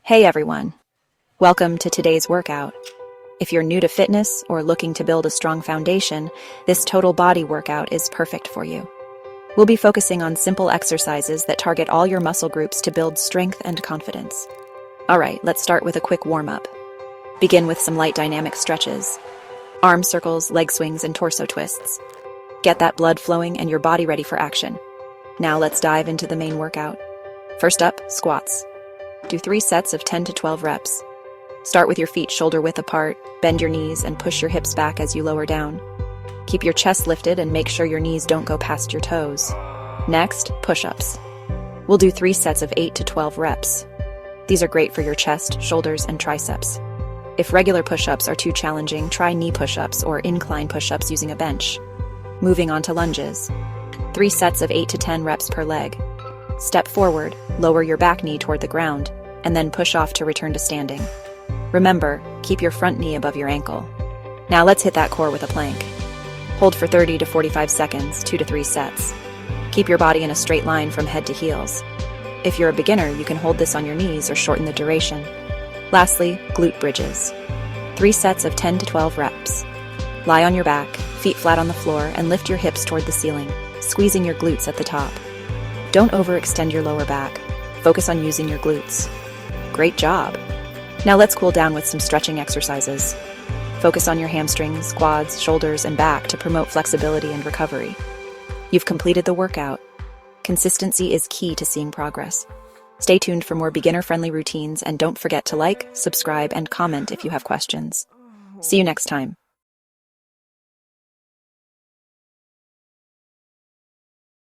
Hey everyone, welcome to today's workout. If you're new to fitness or looking to build a strong foundation, this total body workout is perfect for you. We'll be focusing on simple exercises that target all your muscle groups to build strength and confidence. Alright, let's start with a quick warm-up. Begin with some light dynamic stretches. Arm circles, leg swings, and torso twists. Get that blood flowing and your body ready for action. Now let's dive into the main workout. First up, squats. Do 3 sets of 10 to 12 reps. Start with your feet shoulder-width apart, bend your knees, and push your hips back as you lower down. Keep your chest lifted and make sure your knees don't go past your toes. Next, push-ups. We'll do 3 sets of 8 to 12 reps. These are great for your chest, shoulders, and triceps. If regular push-ups are too challenging, try knee push-ups or incline push-ups using a bench. Moving on to lunges. 3 sets of 8 to 10 reps per leg. Step forward, lower your back knee toward the ground, and then push off to return to standing. Remember, keep your front knee above your ankle. Now let's hit that core with a plank. Hold for 30 to 45 seconds, 2 to 3 sets. Keep your body in a straight line from head to heels. If you're a beginner, you can hold this on your knees or shorten the duration. Lastly, glute bridges. 3 sets of 10 to 12 reps. Lie on your back, feet flat on the floor, and lift your hips toward the ceiling, squeezing your glutes at the top. Don't overextend your lower back. Focus on using your glutes. Great job! Now let's cool down with some stretching exercises. Focus on your hamstrings, quads, shoulders, and back to promote flexibility and recovery. You've completed the workout. Consistency is key to seeing progress. Stay tuned for more beginner-friendly routines, and don't forget to like, subscribe, and comment if you have questions. See you next time.